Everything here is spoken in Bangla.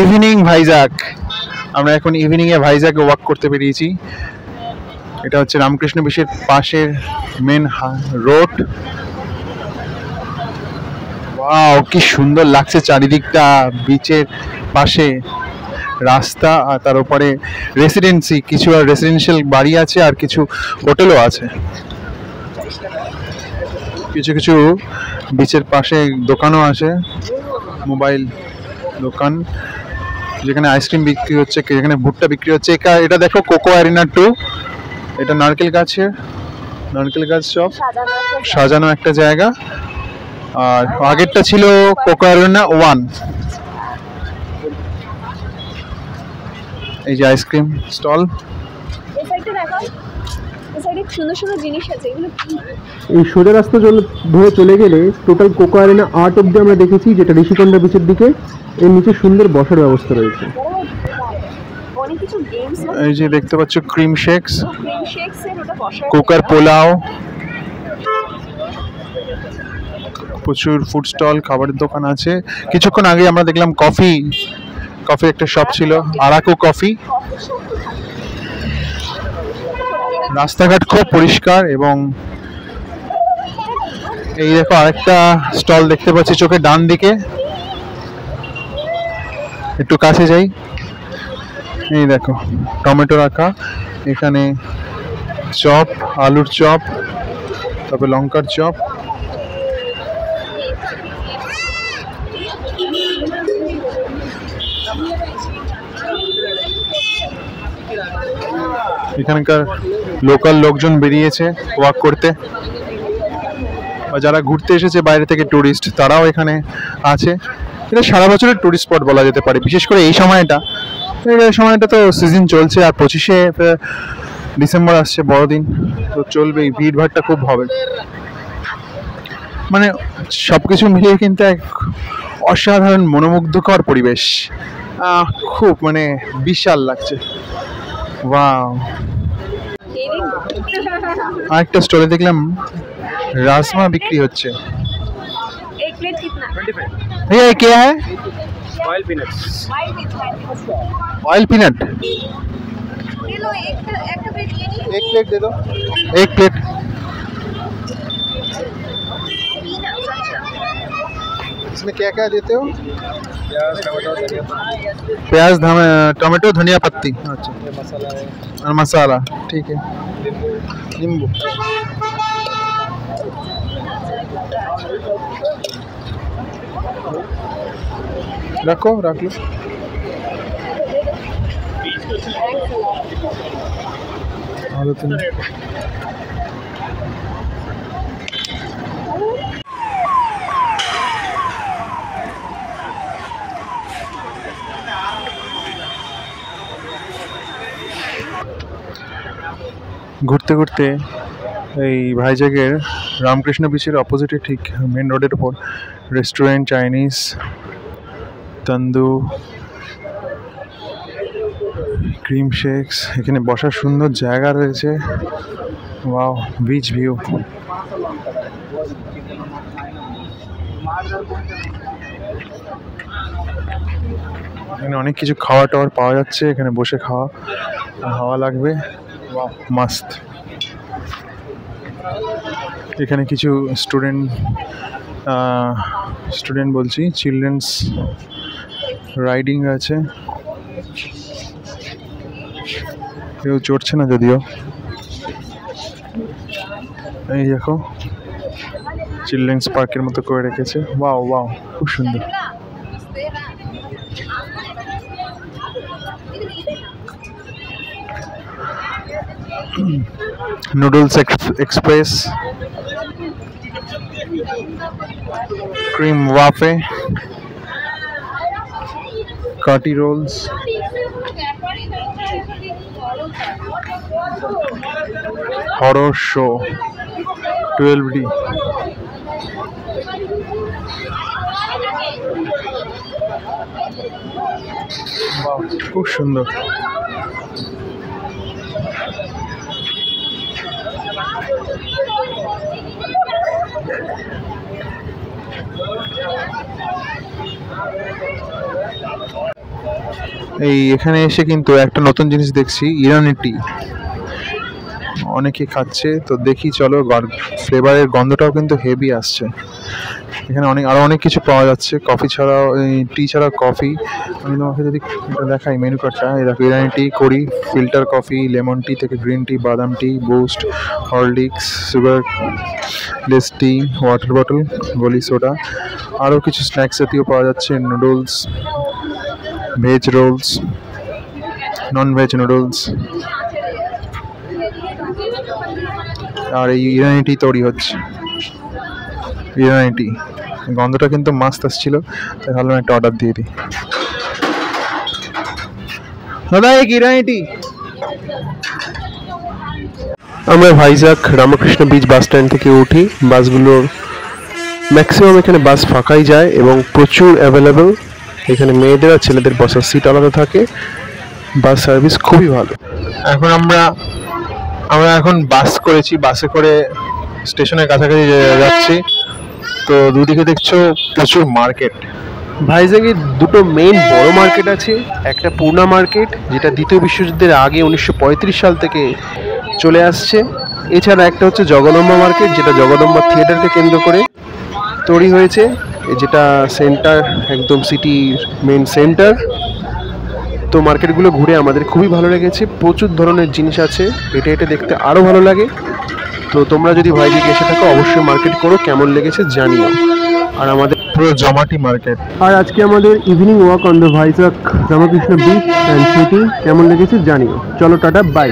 ইভিনিং ভাইজাগ। আমরা এখন ইভিনিং এ ভাইজাগে ওয়াক করতে বেরিয়েছি। এটা হচ্ছে রামকৃষ্ণ বিচের পাশের মেন রোড। ওয়াও, কি সুন্দর লাগছে চারিদিকটা, বিচের পাশে রাস্তা, আর তার উপরে রেসিডেন্সি, কিছু আর রেসিডেন্সিয়াল বাড়ি আছে, আর কিছু হোটেলও আছে। কিছু কিছু বিচের পাশে দোকানও আছে, মোবাইল দোকান, যেখানে আইসক্রিম বিক্রি হচ্ছে, যেখানে ভুট্টা বিক্রি হচ্ছে। এটা দেখো কোকো অ্যারিনা 2। এটা নারকেল গাছ সব সাজানো একটা জায়গা। আর আগেরটা ছিল কোকো অ্যারিনা 1। এই যে আইসক্রিম স্টল। এই সোজা রাস্তা ধরে চলে গেলে টোটাল কোকো অ্যারিনা 8 অব্দি আমরা দেখেছি, যেটা ঋষিকন্যা বিচের দিকে। এর নিচে সুন্দর বসার ব্যবস্থা রয়েছে। এই যে দেখতে পাচ্ছ ক্রিম শেকস, কুকার পোলাও, প্রচুর ফুড স্টল, খাবারের দোকান আছে। কিছুক্ষণ আগে আমরা দেখলাম কফি একটা শপ ছিল, আরাকু কফি। রাস্তাঘাট খুব পরিষ্কার। এবং এই দেখো আরেকটা স্টল দেখতে পাচ্ছি চোখের ডান দিকে, একটু কাছে যাই। এই দেখো টমেটো রাখা, এখানে চপ, আলুর চপ, তারপর লঙ্কার চপ। এখানকার লোকাল লোকজন বেরিয়েছে ওয়াক করতে, বা যারা ঘুরতে এসেছে বাইরে থেকে টুরিস্ট, তারাও এখানে আছে। এটা সারা বছরের টুরিস্ট স্পট বলা যেতে পারে, বিশেষ করে এই সময়টা তো সিজন চলছে। আর 25শে ডিসেম্বর আসছে, বড়দিন তো চলবেই, ভিড়ভাড়টা খুব হবে। মানে সবকিছু মিলিয়ে কিন্তু এক অসাধারণ মনোমুগ্ধকর পরিবেশ, খুব মানে বিশাল লাগছে। ওয়াও। আরেকটা স্টলে দেখলাম রাজমা বিক্রি হচ্ছে। एक प्लेट कितना? ये क्या है? Oil peanuts. Oil peanut. ले लो एक प्लेट ये नहीं। एक प्लेट दे दो। एक प्लेट। इसमें क्या क्या देते हो? प्याज, टमाटो, धनिया पत्ती। अच्छा, मसाला है और मसाला, ठीक है। नींबू। रखो, रख लो। ঘুরতে ঘুরতে এই ভাইজ্যাগের রামকৃষ্ণ বিচের অপোজিটে, ঠিক মেন রোডের উপর রেস্টুরেন্ট, চাইনিজ, তন্দু, ক্রিম শেকস, এখানে বসার সুন্দর জায়গা রয়েছে। Wow, beach view. এখানে অনেক কিছু খাওয়া টাওয়ার পাওয়া যাচ্ছে, এখানে বসে হাওয়া লাগবে। মাস্ত। এখানে কিছু স্টুডেন্ট বলছি, চিলড্রেন্স রাইডিং আছে। কেউ চড়ছে না যদিও। এই দেখো চিলড্রেন্স পার্কের মতো করে রেখেছে। ওয়াও ওয়াও, খুব সুন্দর। নুডলস এক্সপ্রেস, ক্রিম ওয়াফে, কাটি রোলস, হরর শো 12D। খুব সুন্দর। এই এখানে এসে কিন্তু একটা নতুন জিনিস দেখছি, ইরানি টি অনেকে খাচ্ছে, তো দেখি চলো। ফ্লেভারের গন্ধটাও কিন্তু হেভি আসছে। এখানে আরো অনেক কিছু পাওয়া যাচ্ছে, কফি ছাড়াও, টি ছাড়া কফি। আমি তোমাকে যদি এটা দেখাই মেনু কার্ডটা, এই দেখো ইরানি টি করি, ফিল্টার কফি, লেমন টি থেকে গ্রিন টি, বাদাম tea, boost, Horlicks, sugar less tea, water bottle, গলি সোডা, আরও কিছু স্ন্যাক্স জাতীয় পাওয়া যাচ্ছে, noodles, veg rolls, non veg noodles. আর এই ইরানি টি তৈরি হচ্ছে, ইরানি টি গন্ধটা কিন্তু মাস্ত আসছিল, তাই ভাবলাম একটা অর্ডার দিয়ে দিই। দাদা এক ইরানি টি। আমরা Vizag Ramakrishna beach bus stand থেকে উঠি। বাসগুলোর ম্যাক্সিমাম এখানে বাস ফাঁকাই যায় এবং প্রচুর অ্যাভেলেবেল। এখানে মেয়েদের আর ছেলেদের বসার সিট আলাদা থাকে। বাস সার্ভিস খুবই ভালো। এখন আমরা এখন বাস করেছি, বাসে করে স্টেশনের কাছাকাছি যাচ্ছি। তো দুদিকে দেখছো প্রচুর মার্কেট। ভাইজাগে দুটো মেইন বড় মার্কেট আছে। একটা পূর্ণা মার্কেট, যেটা দ্বিতীয় বিশ্বযুদ্ধের আগে 1935 সাল থেকে চলে আসছে। এছাড়া একটা হচ্ছে জগদম্বা মার্কেট, যেটা জগদম্বা থিয়েটারকে কেন্দ্র করে তৈরি হয়েছে, যেটা সেন্টার, একদম সিটির মেইন সেন্টার। তো মার্কেটগুলো ঘুরে আমাদের খুবই ভালো লেগেছে। প্রচুর ধরনের জিনিস আছে, এটা দেখতে আরও ভালো লাগে। তো তোমরা যদি ভাইজাগে এসে থাকো অবশ্যই মার্কেট করো, কেমন লেগেছে জানিও। আর আমাদের পুরো জমাটি মার্কেট। আর আজকে আমাদের evening walk on the Vizag Ramakrishna beach and city কেমন লেগেছে জানিও। চলো টাটা, বাই।